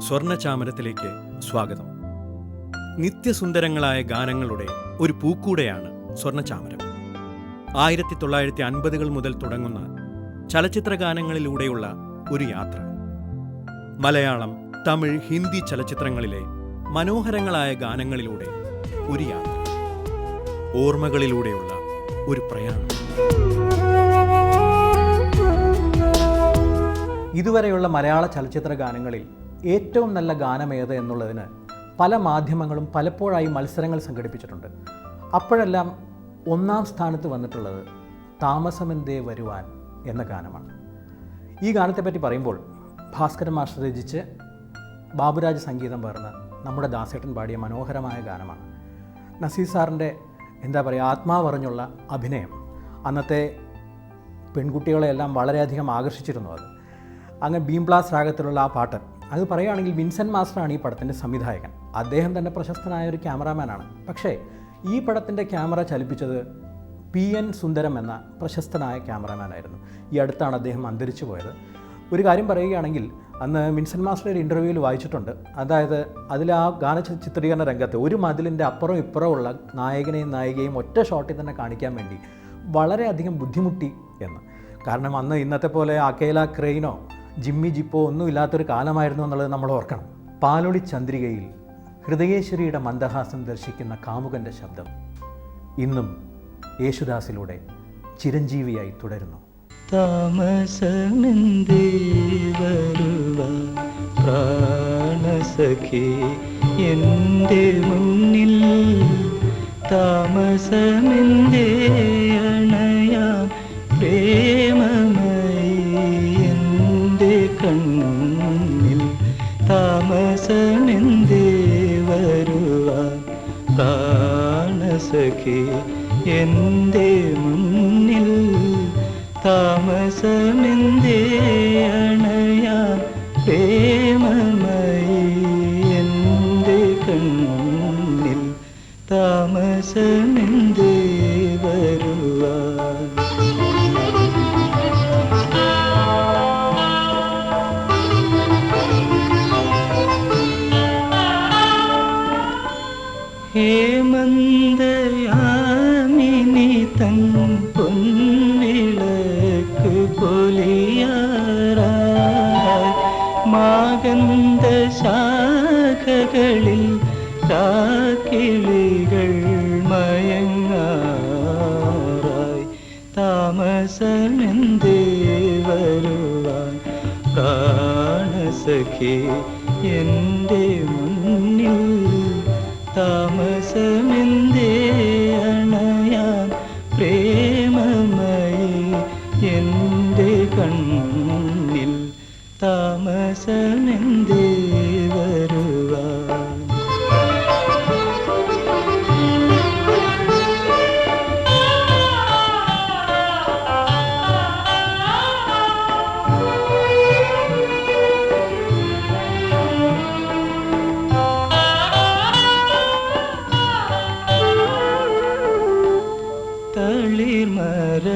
സ്വർണ്ണചാമരത്തിലേക്ക് സ്വാഗതം. നിത്യസുന്ദരങ്ങളായ ഗാനങ്ങളുടെ ഒരു പൂക്കൂടയാണ് സ്വർണ്ണചാമരം. 1950 മുതൽ തുടങ്ങുന്ന ചലച്ചിത്ര ഗാനങ്ങളിലൂടെയുള്ള ഒരു യാത്ര. മലയാളം, തമിഴ്, ഹിന്ദി ചലച്ചിത്രങ്ങളിലെ മനോഹരങ്ങളായ ഗാനങ്ങളിലൂടെ ഒരു യാത്ര. ഓർമ്മകളിലൂടെയുള്ള ഒരു പ്രയാണം. ഇതുവരെയുള്ള മലയാള ചലച്ചിത്ര ഗാനങ്ങളിൽ ഏറ്റവും നല്ല ഗാനമേത് എന്നുള്ളതിന് പല മാധ്യമങ്ങളും പലപ്പോഴായി മത്സരങ്ങൾ സംഘടിപ്പിച്ചിട്ടുണ്ട്. അപ്പോഴെല്ലാം ഒന്നാം സ്ഥാനത്ത് വന്നിട്ടുള്ളത് താമസമെന്തേ വരുവാൻ എന്ന ഗാനമാണ്. ഈ ഗാനത്തെപ്പറ്റി പറയുമ്പോൾ ഭാസ്കരൻ മാസ്റ്റർ രചിച്ച് ബാബുരാജ് സംഗീതം പകർന്ന് നമ്മുടെ ദാസേട്ടൻ പാടിയ മനോഹരമായ ഗാനമാണ്. നസീർ സാറിൻ്റെ ആത്മാവറിഞ്ഞുള്ള അഭിനയം അന്നത്തെ പെൺകുട്ടികളെയെല്ലാം വളരെയധികം ആകർഷിച്ചിരുന്നു. അങ്ങ് ബീംബ്ലാസ് രാഗത്തിലുള്ള ആ പാട്ട്, അത് പറയുകയാണെങ്കിൽ വിൻസെൻ്റ് മാസ്റ്ററാണ് ഈ പടത്തിൻ്റെ സംവിധായകൻ. അദ്ദേഹം തന്നെ പ്രശസ്തനായ ഒരു ക്യാമറാമാനാണ്. പക്ഷേ ഈ പടത്തിൻ്റെ ക്യാമറ ചലിപ്പിച്ചത് PN സുന്ദരം എന്ന പ്രശസ്തനായ ക്യാമറാമാനായിരുന്നു. ഈ അടുത്താണ് അദ്ദേഹം അന്തരിച്ചു പോയത്. ഒരു കാര്യം പറയുകയാണെങ്കിൽ, അന്ന് വിൻസെൻ്റ് മാസ്റ്റർ ഒരു ഇൻ്റർവ്യൂവിൽ വായിച്ചിട്ടുണ്ട്. അതായത് അതിൽ ആ ഗാന ചിത്രീകരണ രംഗത്ത് ഒരു മതിലിൻ്റെ അപ്പുറം ഇപ്പുറമുള്ള നായകനെയും നായികയും ഒറ്റ ഷോട്ടിൽ തന്നെ കാണിക്കാൻ വേണ്ടി വളരെയധികം ബുദ്ധിമുട്ടി എന്ന്. കാരണം അന്ന് ഇന്നത്തെ പോലെ അക്കേല ക്രെയിനോ ജിമ്മി ജിപ്പോ ഒന്നും ഇല്ലാത്തൊരു കാലമായിരുന്നു എന്നുള്ളത് നമ്മൾ ഓർക്കണം. പാലൊളി ചന്ദ്രികയിൽ ഹൃദയേശ്വരിയുടെ മന്ദഹാസം ദർശിക്കുന്ന കാമുകൻ്റെ ശബ്ദം ഇന്നും യേശുദാസിലൂടെ ചിരഞ്ജീവിയായി തുടരുന്നു. താമസമെന്തേ വരുവാൻ പ്രാണസഖി എൻ്റെ മുന്നിൽ, താമസമെന്തേ അണയാൻ പ്രേമമായി എൻ്റെ കണ്ണിൽ, താമസമെന്തേ വരുവാൻ പ്രാണസഖി എൻ്റെ മുന്നിൽ, താമസമെന്തേ അണയാൻ പ്രേമമായി എൻ്റെ കണ്ണിൽ, താമസമെന്തേ വരുവാൻ. ഹേമന്തയാമിനി തൻ പൊൻവിളക്ക് പൊലിയാറായി, മാഗന്ധ ശാഖകളിൽ രാക്കിളികൾ മയങ്ങാറായി, താമസമെന്തേ വരുവാൻ പ്രാണസഖി എൻ്റെ മുന്നിൽ, താമസമെന്തേ അണയാൻ പ്രേമമായി എൻ്റെ കണ്ണിൽ, താമസമെന്തേ വരുവാൻ.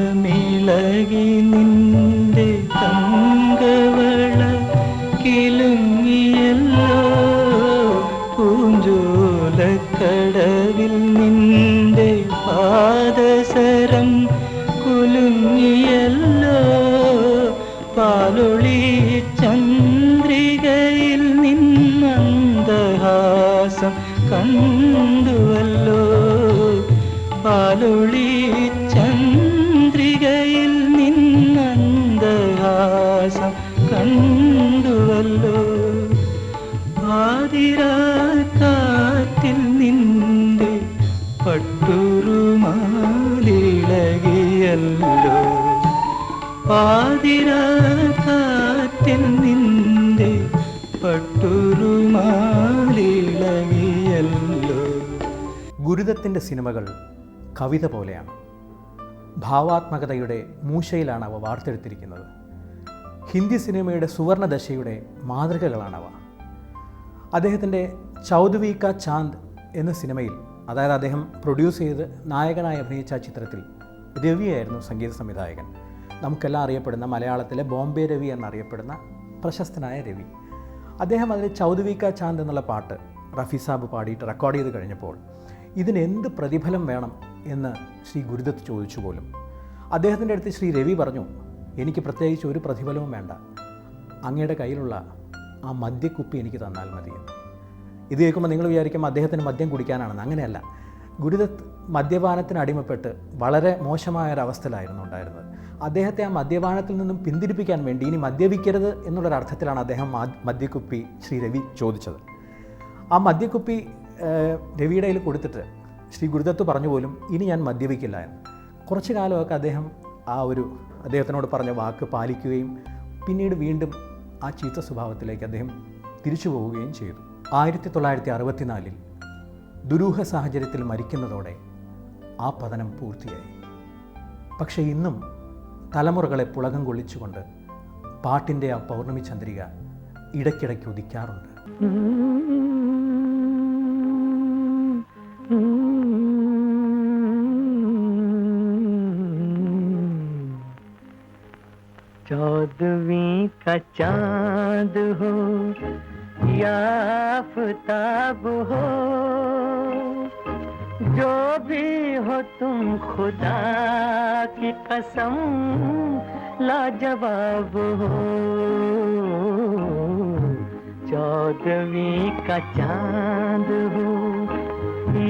തളിർമരമിളകി നിന്റെ തങ്കവള കിലുങ്ങിയല്ലോ, പൂഞ്ചോലക്കടവിൽ നിന്റെ പാദസരം കുലുങ്ങിയല്ലോ, പാലൊളി ചന്ദ്രികയിൽ നിന്നന്തഹാസം കണ്ടുവല്ലോ, പാലൊളി ചന്ദ്രികയിൽ നിന്നന്തഹാസം കണ്ടുവല്ലോ, ആതിരാക്കാറ്റിൽ നിന്റെ പട്ടുറുമാലിളകിയല്ലോ, ആതിരാക്കാറ്റിൽ നിന്റെ പട്ടുറുമാലിളകിയല്ലോ. ഗുരുദത്തിൻ്റെ സിനിമകൾ കവിത പോലെയാണ്. ഭാവാത്മകതയുടെ മൂശയിലാണ് അവ വാർത്തെടുത്തിരിക്കുന്നത്. ഹിന്ദി സിനിമയുടെ സുവർണദശയുടെ മാതൃകകളാണവ. അദ്ദേഹത്തിൻ്റെ ചൗദ്വി കാ ചാന്ദ് എന്ന സിനിമയിൽ, അതായത് അദ്ദേഹം പ്രൊഡ്യൂസ് ചെയ്ത് നായകനായി അഭിനയിച്ച ചിത്രത്തിൽ രവിയായിരുന്നു സംഗീത സംവിധായകൻ. നമുക്കെല്ലാം അറിയപ്പെടുന്ന മലയാളത്തിലെ ബോംബെ രവി എന്നറിയപ്പെടുന്ന പ്രശസ്തനായ രവി. അദ്ദേഹം അതിൽ ചൗദവി കാ ചാന്ദ് എന്നുള്ള പാട്ട് റഫി സാബ് പാടിയിട്ട് റെക്കോർഡ് ചെയ്ത് കഴിഞ്ഞപ്പോൾ ഇതിനെന്ത് പ്രതിഫലം വേണം എന്ന് ശ്രീ ഗുരുദത്ത് ചോദിച്ചു പോലും. അദ്ദേഹത്തിൻ്റെ അടുത്ത് ശ്രീ രവി പറഞ്ഞു, എനിക്ക് പ്രത്യേകിച്ച് ഒരു പ്രതിഫലവും വേണ്ട, അങ്ങയുടെ കയ്യിലുള്ള ആ മദ്യക്കുപ്പി എനിക്ക് തന്നാൽ മതി. ഇത് കേൾക്കുമ്പോൾ നിങ്ങൾ വിചാരിക്കും അദ്ദേഹത്തിന് മദ്യം കുടിക്കാനാണെന്ന്. അങ്ങനെയല്ല. ഗുരുദത്ത് മദ്യപാനത്തിന് അടിമപ്പെട്ട് വളരെ മോശമായൊരവസ്ഥയിലായിരുന്നു ഉണ്ടായിരുന്നത്. അദ്ദേഹത്തെ ആ മദ്യപാനത്തിൽ നിന്നും പിന്തിരിപ്പിക്കാൻ വേണ്ടി ഇനി മദ്യപിക്കരുത് എന്നുള്ളൊരർത്ഥത്തിലാണ് അദ്ദേഹം മദ്യക്കുപ്പി ശ്രീ രവി ചോദിച്ചത്. ആ മദ്യക്കുപ്പി രവിയുടെ കയ്യിൽ കൊടുത്തിട്ട് ശ്രീ ഗുരുദത്ത് പറഞ്ഞു പോലും, ഇനി ഞാൻ മദ്യപിക്കില്ല എന്ന്. കുറച്ചു കാലമൊക്കെ അദ്ദേഹം അദ്ദേഹത്തിനോട് പറഞ്ഞ വാക്ക് പാലിക്കുകയും പിന്നീട് വീണ്ടും ആ ചീത്ത സ്വഭാവത്തിലേക്ക് അദ്ദേഹം തിരിച്ചു പോവുകയും ചെയ്തു. 1964 ദുരൂഹ സാഹചര്യത്തിൽ മരിക്കുന്നതോടെ ആ പതനം പൂർത്തിയായി. പക്ഷേ ഇന്നും തലമുറകളെ പുളകം കൊള്ളിച്ചുകൊണ്ട് പാട്ടിൻ്റെ ആ പൗർണമി ചന്ദ്രിക ഇടയ്ക്കിടയ്ക്ക് ഉദിക്കാറുണ്ട്. चौदवीं का चांद हो या आफताब हो, जो भी हो तुम खुदा की कसम लाजवाब हो। चौदवीं का चांद हो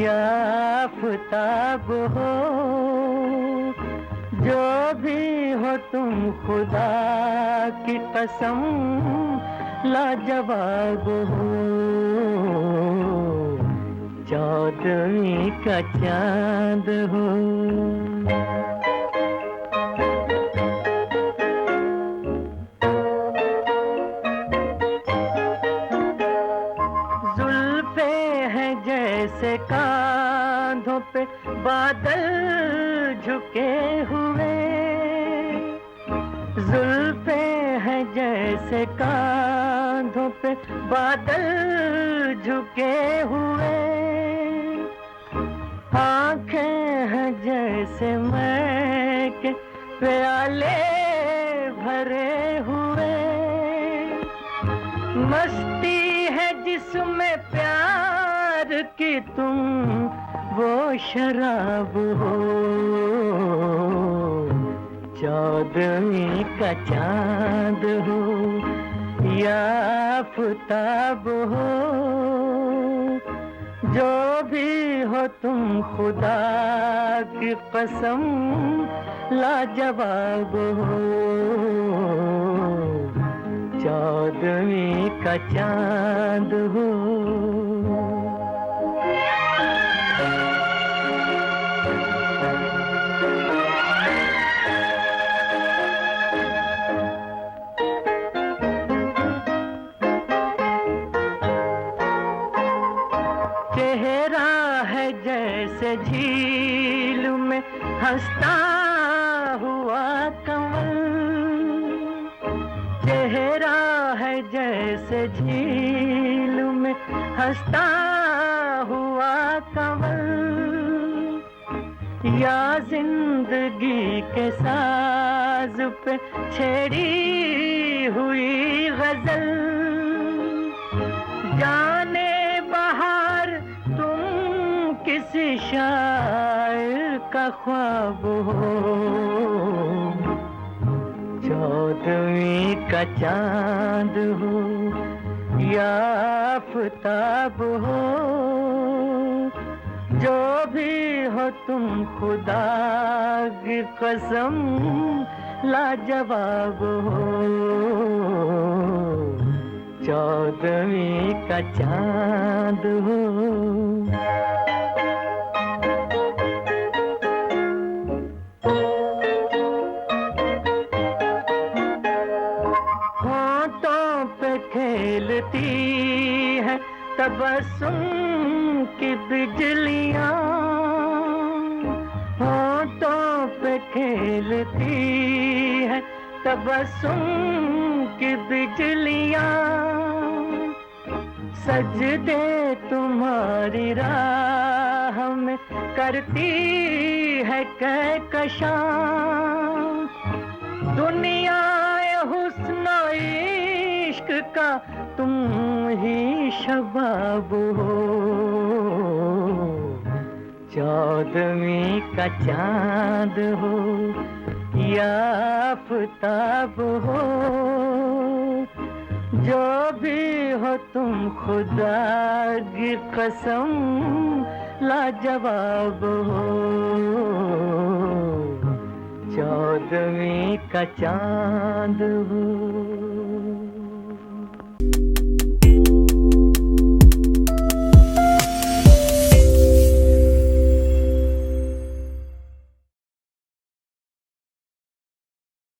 या आफताब हो, जो भी हो तुम खुदा की कसम लाजवाब हो। चौदवीं का चांद हो। जुल्फे हैं जैसे कांधों पे बादल झुके हुए, जुल्फे हैं जैसे कांधों पे बादल झुके हुए, आंखें हैं जैसे मैं के प्याले भरे हुए, मस्ती है जिसमें प्यार की तुम वो शराब हो। चौदवीं का चांद हो या आफताब हो, जो भी हो तुम खुदा की कसम लाजवाब हो। चौदवीं का चांद हो। चेहरा है जैसे झील में हंसता हुआ कमल, चेहरा है जैसे झील में हंसता हुआ कमल, या जिंदगी के साज पे छेड़ी हुई गजल, जाने बहार तुम किसी शायर का ख्वाब हो। चौदवीं का चांद हो या आफताब हो, जो भी हो तुम खुदा की कसम लाजवाब हो। चौदवीं का चांद हो। होठों पे खेलती है तबस्सुम की बिजलियां, होठों पे खेलती है तबस्सुम की बिजलियां, सजदे तुम्हारी राह में करती है कहकशां, दुनिया हुस्न इश्क का तुम ही शबाब हो, 14वीं का चांद हो या आफताब हो, जो भी हो तुम खुदा की कसम लाजवाब हो, 14वीं का चांद हो।